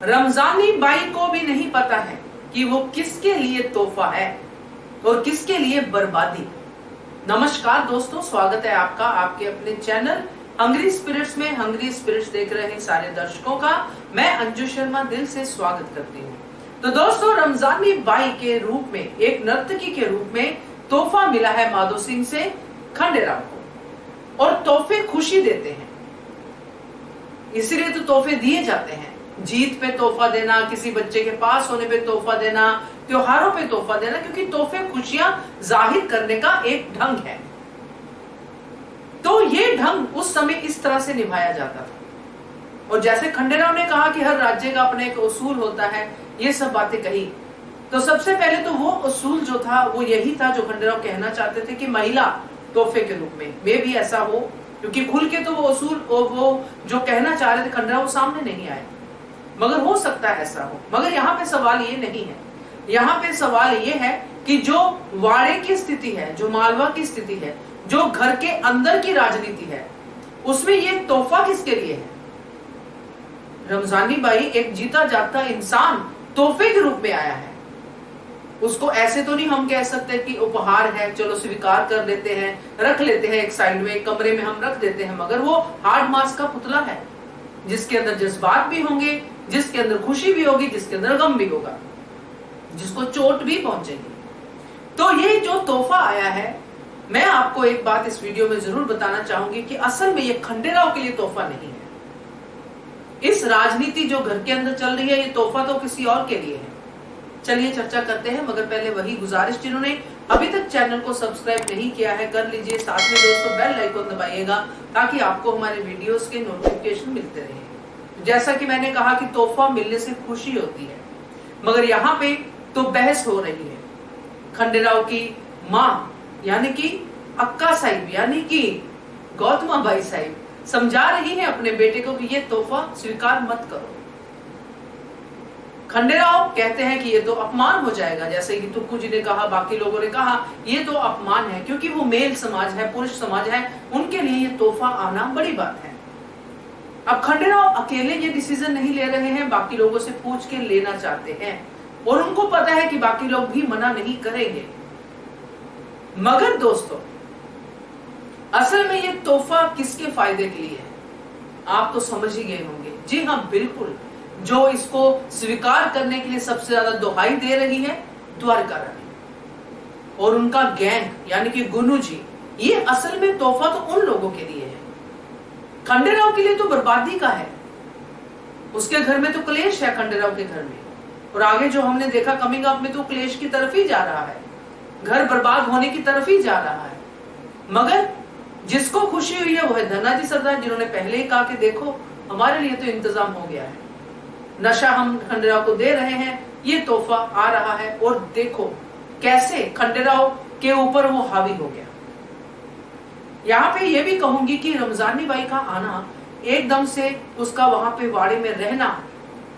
Ramzani by को भी नहीं पता है कि वो किसके लिए तोहफा है और किसके लिए बर्बादी। नमस्कार दोस्तों, स्वागत है आपका आपके अपने चैनल हंग्री स्पिरिट्स में। हंग्री स्पिरिट्स देख रहे हैं सारे दर्शकों का मैं अंजू शर्मा दिल से स्वागत करती हूँ। तो दोस्तों, रमजानी बाई के रूप में, एक नर्तकी के रूप में तोहफा मिला है माधो सिंह से खंडेराव को, और तोहफे खुशी देते हैं, इसीलिए तो तोहफे दिए जाते हैं। जीत पे तोहफा देना, किसी बच्चे के पास होने पे तोहफा देना, त्योहारों पे तोहफा देना, क्योंकि तोहफे खुशियां जाहिर करने का एक ढंग है। तो ये ढंग उस समय इस तरह से निभाया जाता था। और जैसे खंडेराव ने कहा कि हर राज्य का अपने एक उसूल होता है, ये सब बातें कही, तो सबसे पहले तो वो उसूल जो था वो यही था जो खंडेराव कहना चाहते थे कि महिला तोहफे के रूप में भी ऐसा हो, क्योंकि खुल के तो वो उसूल वो जो कहना चाह रहे थे खंडेराव वो सामने नहीं आए, मगर हो सकता है ऐसा हो। मगर यहाँ पे सवाल ये नहीं है, यहाँ पे सवाल ये है कि जो वाड़े की स्थिति है, जो मालवा की स्थिति है, जो घर के अंदर की राजनीति है, उसमें ये तोहफा किसके लिए है। रमजानी बाई एक जीता जागता इंसान तोहफे के रूप में आया है। उसको ऐसे तो नहीं हम कह सकते कि उपहार है, चलो स्वीकार कर लेते हैं, रख लेते हैं एक साइड में, एक कमरे में हम रख देते हैं, मगर वो हार्ड मास का पुतला है जिसके अंदर जज्बात भी होंगे, जिसके अंदर खुशी भी होगी, जिसके अंदर गम भी होगा, जिसको चोट भी पहुंचेगी। तो ये जो तोहफा आया है, मैं आपको एक बात इस वीडियो में जरूर बताना चाहूंगी कि असल में ये खंडेराव के लिए तोहफा नहीं है। इस राजनीति जो घर के अंदर चल रही है, ये तोहफा तो किसी और के लिए है। चलिए चर्चा करते हैं, मगर पहले वही गुजारिश, जिन्होंने अभी तक चैनल को सब्सक्राइब नहीं किया है कर लीजिए, साथ में दोस्तों बेल आइकन दबाइएगा ताकि आपको हमारे वीडियोस के नोटिफिकेशन मिलते रहे। जैसा कि मैंने कहा कि तोहफा मिलने से खुशी होती है, मगर यहाँ पे तो बहस हो रही है। खंडेराव की माँ यानी कि अक्का साहिब यानी कि गौतमा बाई साहिब समझा रही है अपने बेटे को कि ये तोहफा स्वीकार मत करो। खंडेराव कहते हैं कि ये तो अपमान हो जाएगा, जैसे कि तुक्कू जी ने कहा, बाकी लोगों ने कहा ये तो अपमान है, क्योंकि वो मेल समाज है, पुरुष समाज है, उनके लिए ये तोहफा आना बड़ी बात है। अब खंडेराव अकेले ये डिसीजन नहीं ले रहे हैं, बाकी लोगों से पूछ के लेना चाहते हैं, और उनको पता है कि बाकी लोग भी मना नहीं करेंगे। मगर दोस्तों, असल में ये तोहफा किसके फायदे के लिए है आप तो समझ ही गए होंगे। जी हाँ, बिल्कुल, जो इसको स्वीकार करने के लिए सबसे ज्यादा दुहाई दे रही है द्वारका रानी और उनका गैंग यानी कि गुन्नू जी। ये असल में तोहफा तो उन लोगों के लिए है, खंडेराव के लिए तो बर्बादी का है। उसके घर में तो क्लेश है, खंडेराव के घर में, और आगे जो हमने देखा कमिंग अप में तो क्लेश की तरफ ही जा रहा है, घर बर्बाद होने की तरफ ही जा रहा है। मगर जिसको खुशी हुई है वो है धनाजी सरदार, जिन्होंने पहले ही कहा कि देखो हमारे लिए तो इंतजाम हो गया है, नशा हम खंडेराव को दे रहे हैं, ये तोहफा आ रहा है, और देखो कैसे खंडेराव के ऊपर वो हावी हो गया। यहाँ पे ये भी कहूंगी कि रमजानी बाई का आना, एकदम से उसका वहां पे वाड़े में रहना,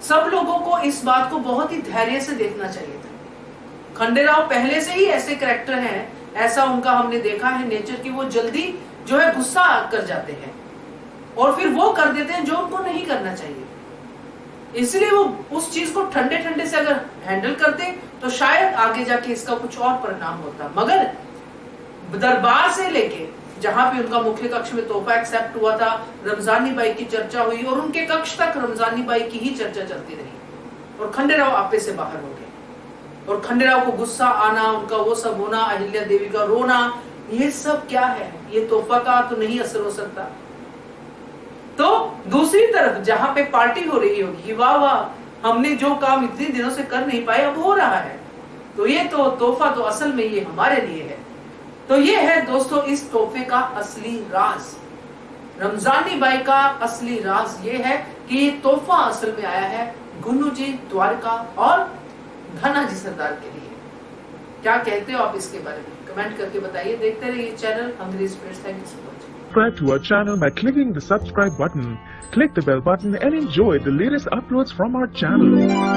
सब लोगों को इस बात को बहुत ही धैर्य से देखना चाहिए था। खंडेराव पहले से ही ऐसे कैरेक्टर हैं, ऐसा उनका हमने देखा है नेचर की, वो जल्दी जो है गुस्सा कर जाते हैं और फिर वो कर देते हैं जो उनको नहीं करना चाहिए। इसलिए वो उस चीज को ठंडे ठंडे से अगर हैंडल करते तो शायद आगे जाके इसका कुछ और परिणाम होता। मगर दरबार से लेके जहां पे उनका मुख्य कक्ष में तोहफा एक्सेप्ट हुआ था, रमजानी बाई की चर्चा हुई और उनके कक्ष तक रमजानी बाई की ही चर्चा चलती रही, और खंडेराव आपे से बाहर हो गए। और खंडेराव को गुस्सा आना, उनका वो सब होना, अहिल्या देवी का रोना, ये सब क्या है, ये तोहफा का तो नहीं असर हो सकता। तो दूसरी तरफ जहां पे पार्टी हो रही होगी, वाह वाह हमने जो काम इतने दिनों से कर नहीं पाए अब हो रहा है, तो ये तो तोहफा तो असल में ये हमारे लिए है। तो ये है दोस्तों इस तोहफे का असली राज। रमजानी बाई का असली राज ये है कि ये तोहफा असल में आया है गुन्नू जी, द्वारका और धनाजी सरदार के लिए। क्या कहते हो आप इसके बारे में, कमेंट करके बताइए। देखते रहिए channel hungry spirits. Thank you so much. Subscribe to our channel by clicking the subscribe button. Click the bell button and enjoy the latest uploads from our channel.